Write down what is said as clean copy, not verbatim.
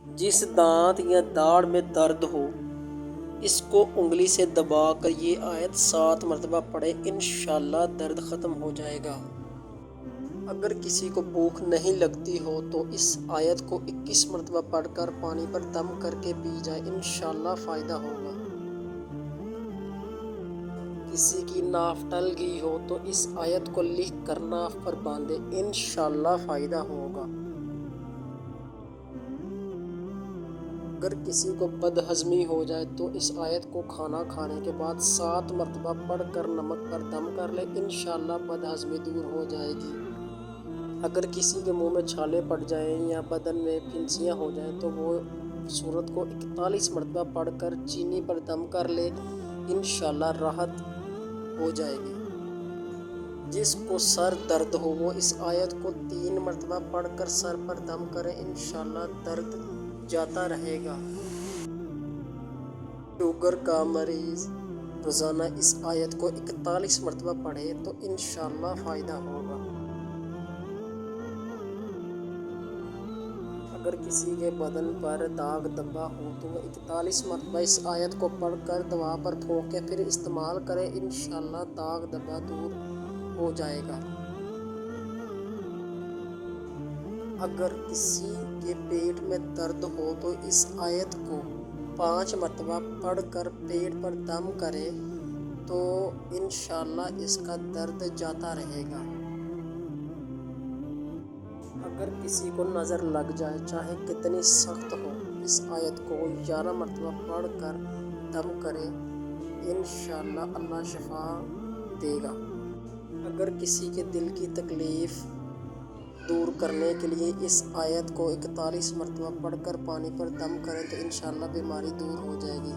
جس دانت یا داڑھ میں درد ہو اس کو انگلی سے دبا کر یہ آیت 7 مرتبہ پڑھے، انشاءاللہ درد ختم ہو جائے گا۔ اگر کسی کو بھوک نہیں لگتی ہو تو اس آیت کو 21 مرتبہ پڑھ کر پانی پر دم کر کے پی جائے، انشاءاللہ فائدہ ہوگا۔ کسی کی ناف ٹل گئی ہو تو اس آیت کو لکھ کر ناف پر باندھے، انشاءاللہ فائدہ ہوگا۔ اگر کسی کو بد ہضمی ہو جائے تو اس آیت کو کھانا کھانے کے بعد 7 مرتبہ پڑھ کر نمک پر دم کر لے، انشاءاللہ بد ہضمی دور ہو جائے گی۔ اگر کسی کے منہ میں چھالے پڑ جائیں یا بدن میں پھنسیاں ہو جائیں تو وہ سورت کو 41 مرتبہ پڑھ کر چینی پر دم کر لے، انشاءاللہ راحت ہو جائے گی۔ جس کو سر درد ہو وہ اس آیت کو 3 مرتبہ پڑھ کر سر پر دم کرے، انشاءاللہ درد جاتا رہے گا۔ شوگر کا مریض روزانہ اس آیت کو 41 مرتبہ پڑھے تو انشاءاللہ فائدہ ہوگا۔ اگر کسی کے بدن پر داغ دھبا ہو تو وہ 41 مرتبہ اس آیت کو پڑھ کر دوا پر پھونکے پھر استعمال کرے، انشاءاللہ داغ دھبا دور ہو جائے گا۔ اگر کسی کے پیٹ میں درد ہو تو اس آیت کو 5 مرتبہ پڑھ کر پیٹ پر دم کرے تو انشاءاللہ اس کا درد جاتا رہے گا۔ اگر کسی کو نظر لگ جائے چاہے کتنی سخت ہو، اس آیت کو 11 مرتبہ پڑھ کر دم کرے، انشاءاللہ اللہ شفا دے گا۔ اگر کسی کے دل کی تکلیف دور کرنے کے لیے اس آیت کو 41 مرتبہ پڑھ کر پانی پر دم کریں تو انشاءاللہ بیماری دور ہو جائے گی۔